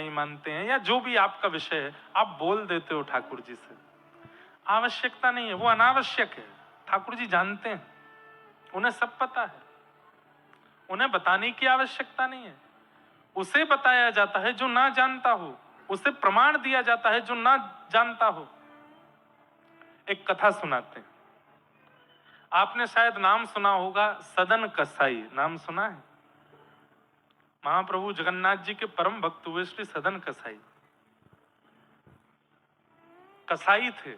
नहीं मानते हैं, या जो भी आपका विषय है, आप बोल देते हो ठाकुर जी से, आवश्यकता नहीं है, वो अनावश्यक है। ठाकुर जी जानते हैं, उन्हें सब पता है, उन्हें बताने की आवश्यकता नहीं है। उसे बताया जाता है जो ना जानता हो, उसे प्रमाण दिया जाता है जो ना जानता हो। एक कथा सुनाते हैं, आपने शायद नाम सुना होगा, सदन कसाई। नाम सुना है? महाप्रभु जगन्नाथ जी के परम भक्त हुए श्री सदन कसाई। कसाई थे,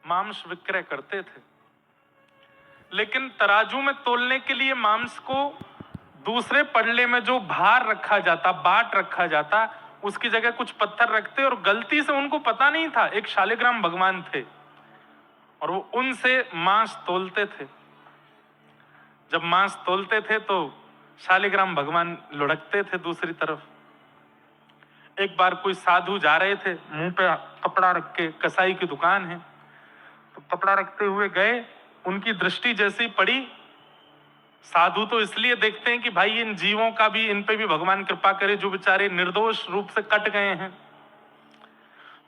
मांस विक्रय करते थे, लेकिन तराजू में तोलने के लिए मांस को दूसरे पड़ले में जो भार रखा जाता, बाट रखा जाता, उसकी जगह कुछ पत्थर रखते, और गलती से उनको पता नहीं था, एक शालिग्राम भगवान थे और वो उनसे मांस तोलते थे। जब मांस तोलते थे तो शालिग्राम भगवान लुढ़कते थे दूसरी तरफ। एक बार कोई साधु जा रहे थे, मुंह पे कपड़ा रख के, कसाई की दुकान है, तो कपड़ा रखते हुए गए, उनकी दृष्टि जैसी पड़ी, साधु तो इसलिए देखते हैं कि भाई इन जीवों का भी, इन पे भी भगवान कृपा करे जो बेचारे निर्दोष रूप से कट गए हैं।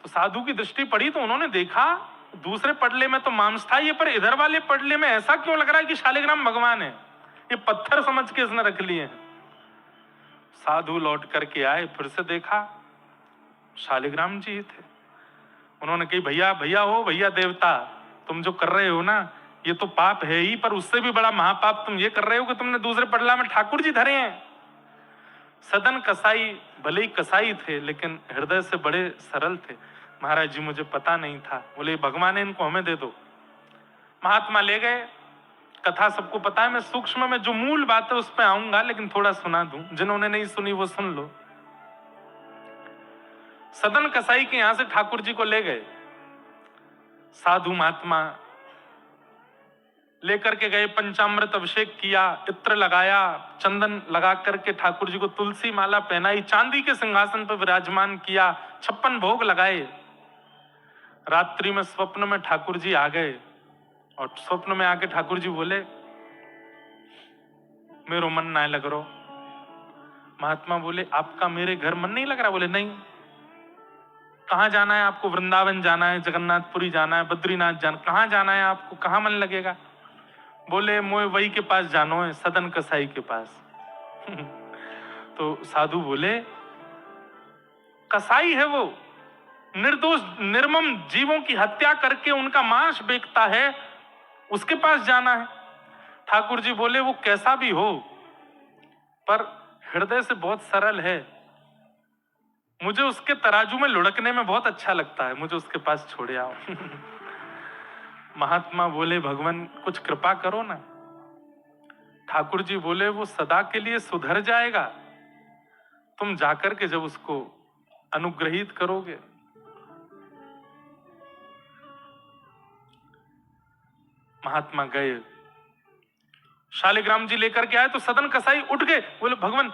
तो साधु की दृष्टि पड़ी तो उन्होंने देखा दूसरे पडले में तो मांस था, ये पर इधर वाले पडले में ऐसा क्यों लग रहा है कि शालिग्राम भगवान है, ये पत्थर समझ के इसने रख लिए हैं। साधु लौट करके आए, फिर से देखा शालिग्राम जी थे। उन्होंने कही, भैया भैया हो, भैया देवता, तुम जो कर रहे हो ना, ये तो पाप है ही, पर उससे भी बड़ा महापाप तुम ये कर रहे हो कि तुमने दूसरे पडला में ठाकुर जी धरे हैं। सदन कसाई भले ही कसाई थे, लेकिन हृदय से बड़े सरल थे। महाराज जी मुझे पता नहीं था। बोले भगवान है, इनको हमें दे दो। महात्मा ले गए। कथा सबको पता है, मैं सूक्ष्म में जो मूल बात है उस पर आऊंगा, लेकिन थोड़ा सुना दूं, जिन्होंने नहीं सुनी वो सुन लो। सदन कसाई के यहां से ठाकुर जी को ले गए, साधु महात्मा लेकर के गए, पंचामृत अभिषेक किया, इत्र लगाया, चंदन लगा करके ठाकुर जी को तुलसी माला पहनाई, चांदी के सिंहासन पर विराजमान किया, 56 भोग लगाए। रात्रि में स्वप्न में ठाकुर जी आ गए, और स्वप्न में आके ठाकुर जी बोले, मेरो मन ना लग रहा। महात्मा बोले, आपका मेरे घर मन नहीं लग रहा? बोले नहीं। कहां जाना है आपको? वृंदावन जाना है, जगन्नाथपुरी जाना है, बद्रीनाथ जाना, कहां जाना है आपको? कहां मन लगेगा? बोले मोए वही के पास जानो है, सदन कसाई के पास। तो साधु बोले, कसाई है वो, निर्दोष निर्मम जीवों की हत्या करके उनका मांस बेचता है, उसके पास जाना है। ठाकुर जी बोले, वो कैसा भी हो पर हृदय से बहुत सरल है, मुझे उसके तराजू में लुढ़कने में बहुत अच्छा लगता है, मुझे उसके पास छोड़े आओ। महात्मा बोले, भगवान कुछ कृपा करो ना। ठाकुर जी बोले, वो सदा के लिए सुधर जाएगा, तुम जाकर के जब उसको अनुग्रहित करोगे। महात्मा गए, शालिग्राम जी लेकर के आए तो सदन कसाई उठ गए। बोले, भगवान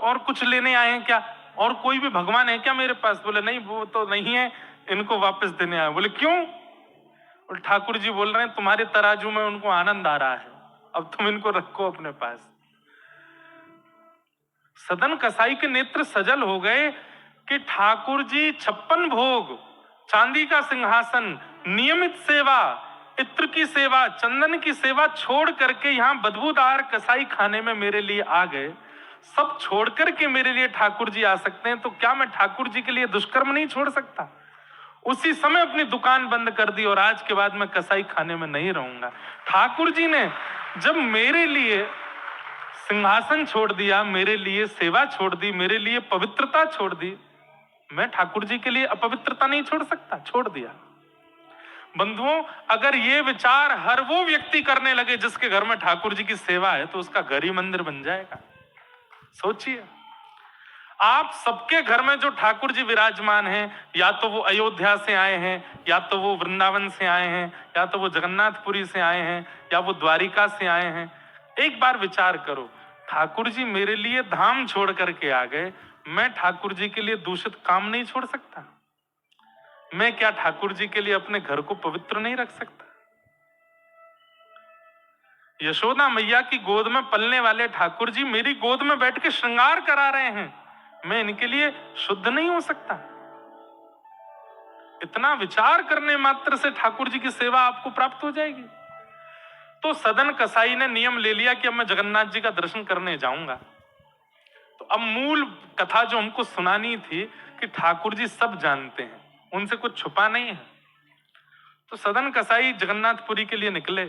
और कुछ लेने आए हैं क्या? और कोई भी भगवान है क्या मेरे पास? बोले नहीं, वो तो नहीं है, इनको वापस देने आए। बोले क्यों? और ठाकुर जी बोल रहे हैं, तुम्हारे तराजू में उनको आनंद आ रहा है, अब तुम इनको रखो अपने पास। सदन कसाई के नेत्र सजल हो गए कि ठाकुर जी 56 भोग, चांदी का सिंहासन, नियमित सेवा, इत्र की सेवा, चंदन की सेवा छोड़ करके यहां बदबूदार कसाई खाने में मेरे लिए आ गए। सब छोड़ करके मेरे लिए ठाकुर जी आ सकते हैं, तो क्या मैं ठाकुर जी के लिए दुष्कर्म नहीं छोड़ सकता? उसी समय अपनी दुकान बंद कर दी और आज के बाद मैं कसाई खाने में नहीं रहूंगा। ठाकुर जी ने जब मेरे लिए सिंहासन छोड़ दिया, मेरे लिए सेवा छोड़ दी, मेरे लिए पवित्रता छोड़ दी, मैं ठाकुर जी के लिए अपवित्रता नहीं छोड़ सकता? छोड़ दिया। बंधुओं, अगर ये विचार हर वो व्यक्ति करने लगे जिसके घर में ठाकुर जी की सेवा है, तो उसका घर ही मंदिर बन जाएगा। सोचिए, आप सबके घर में जो ठाकुर जी विराजमान हैं, या तो वो अयोध्या से आए हैं, या तो वो वृंदावन से आए हैं, या तो वो जगन्नाथपुरी से आए हैं, या वो द्वारिका से आए हैं। एक बार विचार करो, ठाकुर जी मेरे लिए धाम छोड़ करके आ गए, मैं ठाकुर जी के लिए दूषित काम नहीं छोड़ सकता? मैं क्या ठाकुर जी के लिए अपने घर को पवित्र नहीं रख सकता? यशोदा मैया की गोद में पलने वाले ठाकुर जी मेरी गोद में बैठ के श्रृंगार करा रहे हैं, मैं इनके लिए शुद्ध नहीं हो सकता? इतना विचार करने मात्र से ठाकुर जी की सेवा आपको प्राप्त हो जाएगी। तो सदन कसाई ने नियम ले लिया कि अब मैं जगन्नाथ जी का दर्शन करने जाऊंगा। तो अब मूल कथा जो हमको सुनानी थी कि ठाकुर जी सब जानते हैं, उनसे कुछ छुपा नहीं है। तो सदन कसाई जगन्नाथपुरी के लिए निकले।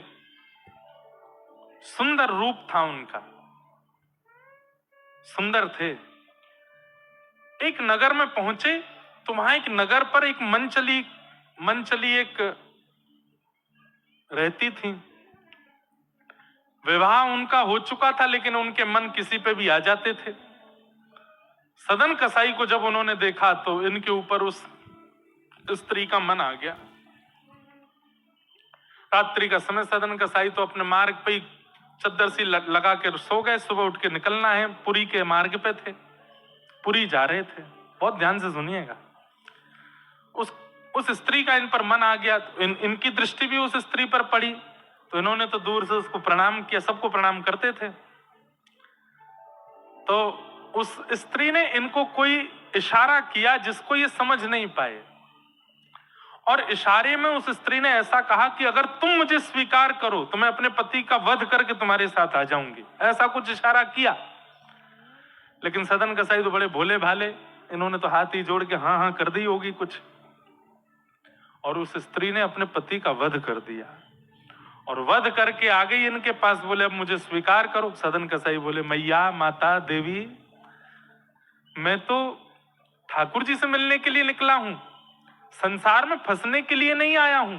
सुंदर रूप था उनका, सुंदर थे। एक नगर में पहुंचे तो वहां एक नगर पर एक मनचली एक रहती थी। विवाह उनका हो चुका था, लेकिन उनके मन किसी पे भी आ जाते थे। सदन कसाई को जब उन्होंने देखा तो इनके ऊपर उस स्त्री का मन आ गया। रात्रि का समय, सदन कसाई तो अपने मार्ग पे ही चद्दर सी लगा के सो गए। सुबह उठ के निकलना है, पुरी के मार्ग पे थे, पुरी जा रहे थे। बहुत ध्यान से सुनिएगा। उस स्त्री का इन पर मन आ गया, तो इनकी दृष्टि भी उस स्त्री पर पड़ी। तो इन्होंने तो दूर से उसको प्रणाम किया, सबको प्रणाम करते थे। तो उस स्त्री ने इनको कोई इशारा किया जिसको ये समझ नहीं पाए, और इशारे में उस स्त्री ने ऐसा कहा कि अगर तुम मुझे स्वीकार करो तो मैं अपने पति का वध करके तुम्हारे साथ आ जाऊंगी। ऐसा कुछ इशारा किया। लेकिन सदन कसाई तो बड़े भोले भाले, इन्होंने तो हाथ ही जोड़ के हाँ हाँ कर दी होगी कुछ, और उस स्त्री ने अपने पति का वध कर दिया। और वध करके आ गई इनके पास, बोले अब मुझे स्वीकार करो। सदन कसाई बोले, मैया, माता, देवी, मैं तो ठाकुर जी से मिलने के लिए निकला हूं, संसार में फंसने के लिए नहीं आया हूं।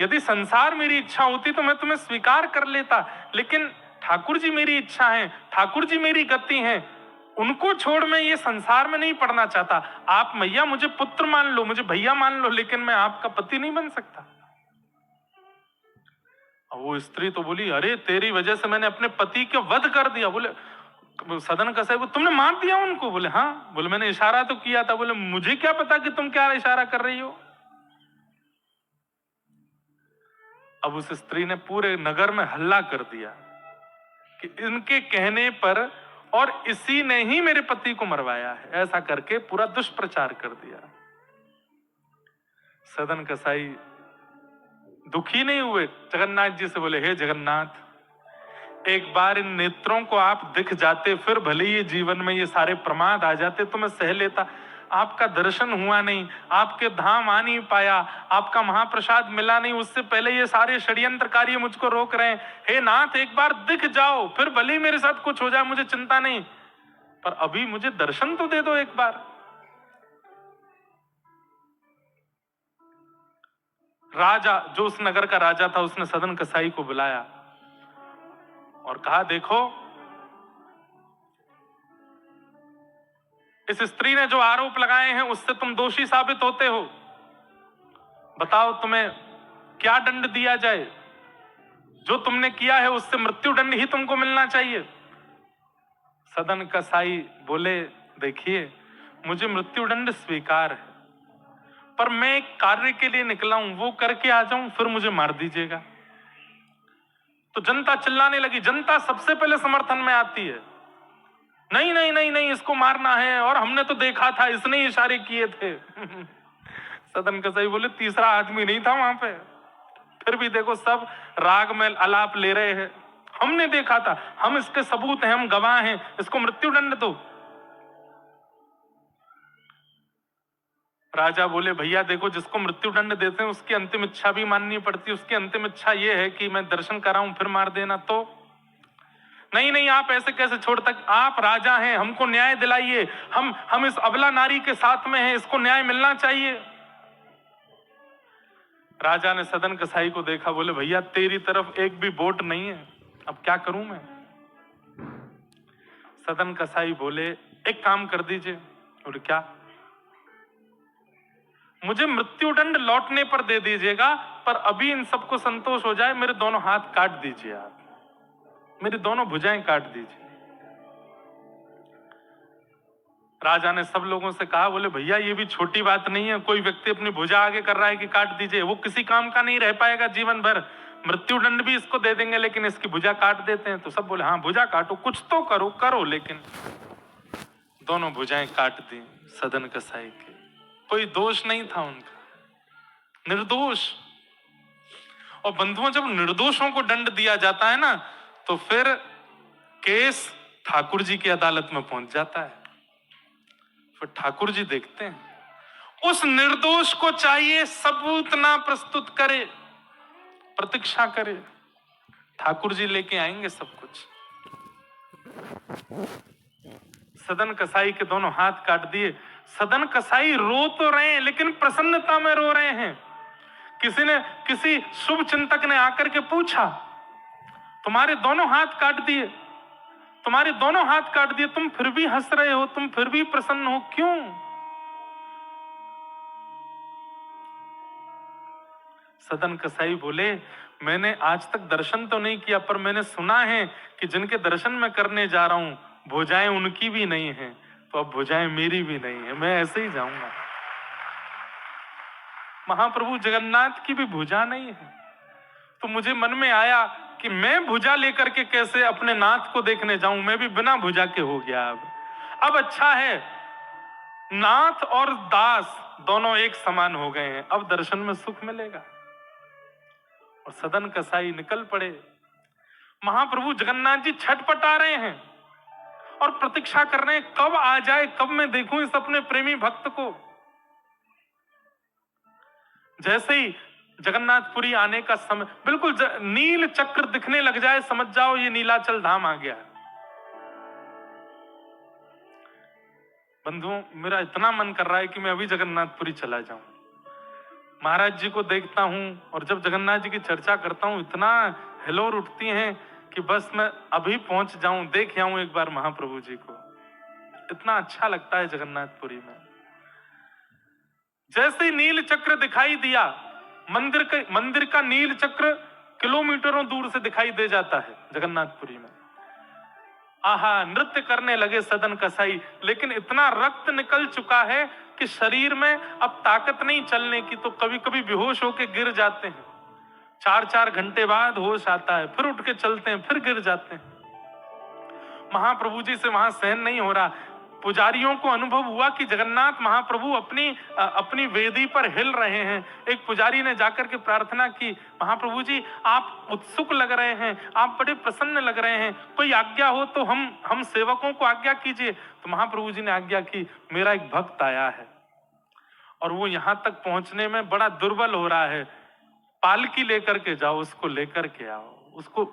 यदि संसार मेरी इच्छा होती तो मैं तुम्हें स्वीकार कर लेता, लेकिन ठाकुर जी मेरी इच्छा है, ठाकुर जी मेरी गति है, उनको छोड़ मैं ये संसार में नहीं पड़ना चाहता। आप मैया मुझे पुत्र मान लो, मुझे भैया मान लो, लेकिन मैं आपका पति नहीं बन सकता। वो स्त्री तो बोली, अरे तेरी वजह से मैंने अपने पति का वध कर दिया। बोले सदन कसाई, तुमने मार दिया उनको? बोले हाँ। बोले मैंने इशारा तो किया था। बोले मुझे क्या पता कि तुम क्या इशारा कर रही हो। अब उस स्त्री ने पूरे नगर में हल्ला कर दिया कि इनके कहने पर और इसी ने ही मेरे पति को मरवाया है, ऐसा करके पूरा दुष्प्रचार कर दिया। सदन कसाई दुखी नहीं हुए, जगन्नाथ जी से बोले, हे जगन्नाथ, एक बार इन नेत्रों को आप दिख जाते, फिर भले ये जीवन में ये सारे प्रमाद आ जाते तो मैं सह लेता। आपका दर्शन हुआ नहीं, आपके धाम आ नहीं पाया, आपका महाप्रसाद मिला नहीं, उससे पहले ये सारे षड्यंत्रकारी मुझको रोक रहे हैं। हे नाथ, एक बार दिख जाओ, फिर भले ही मेरे साथ कुछ हो जाए, मुझे चिंता नहीं, पर अभी मुझे दर्शन तो दे दो एक बार। राजा, जो उस नगर का राजा था, उसने सदन कसाई को बुलाया और कहा, देखो इस स्त्री ने जो आरोप लगाए हैं उससे तुम दोषी साबित होते हो। बताओ तुम्हें क्या दंड दिया जाए। जो तुमने किया है उससे मृत्यु दंड ही तुमको मिलना चाहिए। सदन कसाई बोले, देखिए मुझे मृत्यु दंड स्वीकार है, पर मैं एक कार्य के लिए निकला हूं, वो करके आ जाऊं, फिर मुझे मार दीजिएगा। तो जनता चिल्लाने लगी। जनता सबसे पहले समर्थन में आती है, नहीं नहीं नहीं नहीं, इसको मारना है, और हमने तो देखा था, इसने ही इशारे किए थे। सदन कसाई बोले, तीसरा आदमी नहीं था वहां पे, फिर भी देखो सब राग में आलाप ले रहे हैं, हमने देखा था, हम इसके सबूत हैं, हम गवाह हैं, इसको मृत्यु दंड दो। राजा बोले, भैया देखो, जिसको मृत्यु दंड देते हैं उसकी अंतिम इच्छा भी माननी पड़ती है। उसकी अंतिम इच्छा ये है कि मैं दर्शन कराऊं फिर मार देना। तो नहीं नहीं, आप ऐसे कैसे छोड़ तक, आप राजा हैं, हमको न्याय दिलाइए, हम इस अबला नारी के साथ में हैं, इसको न्याय मिलना चाहिए। राजा ने सदन कसाई को देखा, बोले, भैया तेरी तरफ एक भी वोट नहीं है, अब क्या करूं मैं। सदन कसाई बोले, एक काम कर दीजिए। बोले क्या? मुझे मृत्यु दंड लौटने पर दे दीजिएगा, पर अभी इन सबको संतोष हो जाए, मेरे दोनों हाथ काट दीजिए, आप मेरी दोनों भुजाएं काट दीजिए। राजा ने सब लोगों से कहा, बोले भैया ये भी छोटी बात नहीं है, कोई व्यक्ति अपनी भुजा आगे कर रहा है कि काट दीजिए, वो किसी काम का नहीं रह पाएगा जीवन भर, मृत्यु दंड भी इसको दे देंगे, लेकिन इसकी भुजा काट देते हैं। तो सब बोले, हाँ भुजा काटो, कुछ तो करो, लेकिन दोनों भुजाएं काट दी सदन कसाई के। कोई दोष नहीं था उनका, निर्दोष। और बंधुओं, जब निर्दोषों को दंड दिया जाता है ना, तो फिर केस ठाकुर जी की अदालत में पहुंच जाता है। फिर ठाकुर जी देखते हैं, उस निर्दोष को चाहिए सबूत ना प्रस्तुत करे, प्रतीक्षा करे, ठाकुर जी लेके आएंगे सब कुछ। सदन कसाई के दोनों हाथ काट दिए। सदन कसाई रो तो रहे हैं, लेकिन प्रसन्नता में रो रहे हैं। किसी शुभ चिंतक ने आकर के पूछा, तुम्हारे दोनों हाथ काट दिए, तुम्हारे दोनों हाथ काट दिए, तुम फिर भी हंस रहे हो, तुम फिर भी प्रसन्न हो, क्यों? सदन कसाई बोले, मैंने आज तक दर्शन तो नहीं किया, पर मैंने सुना है कि जिनके दर्शन मैं करने जा रहा हूं, भुजाएं उनकी भी नहीं है, तो अब भुजाएं मेरी भी नहीं है, मैं ऐसे ही जाऊंगा। महाप्रभु जगन्नाथ की भी भुजा नहीं है। तो मुझे मन में आया कि मैं भुजा लेकर के कैसे अपने नाथ को देखने जाऊं, मैं भी बिना भुजा के हो गया। अब अच्छा है, नाथ और दास दोनों एक समान हो गए हैं, अब दर्शन में सुख मिलेगा। और सदन कसाई निकल पड़े। महाप्रभु जगन्नाथ जी छटपटा रहे हैं और प्रतीक्षा कर रहे हैं, कब आ जाए, कब मैं देखूं इस अपने प्रेमी भक्त को। जैसे ही जगन्नाथपुरी आने का समय, बिल्कुल नील चक्र दिखने लग जाए, समझ जाओ ये नीलाचल धाम आ गया। बंधुओं, मेरा इतना मन कर रहा है कि मैं अभी जगन्नाथपुरी चला जाऊं, महाराज जी को देखता हूं, और जब जगन्नाथ जी की चर्चा करता हूं, इतना हिलोर उठती हैं कि बस मैं अभी पहुंच जाऊं, देख आऊं एक बार महाप्रभु जी को। इतना अच्छा लगता है जगन्नाथपुरी में। जैसे ही नील चक्र दिखाई दिया, मंदिर का नील चक्र किलोमीटरों दूर से दिखाई दे जाता है जगन्नाथपुरी में। आहा, नृत्य करने लगे सदन कसाई, लेकिन इतना रक्त निकल चुका है कि शरीर में अब ताकत नहीं चलने की, तो कभी कभी बेहोश होकर गिर जाते हैं। 4-4 घंटे बाद होश आता है, फिर उठ के चलते हैं, फिर गिर जाते हैं। महाप्रभु जी से वहां सहन नहीं हो रहा। पुजारियों को अनुभव हुआ कि जगन्नाथ महाप्रभु अपनी वेदी पर हिल रहे हैं। एक पुजारी ने जाकर के प्रार्थना की, महाप्रभु जी आप उत्सुक लग रहे हैं, आप बड़े प्रसन्न लग रहे हैं, कोई आज्ञा हो तो हम सेवकों को आज्ञा कीजिए। तो महाप्रभु जी ने आज्ञा की, मेरा एक भक्त आया है और वो यहां तक पहुंचने में बड़ा दुर्बल हो रहा है, पालकी लेकर के जाओ, उसको लेकर के आओ, उसको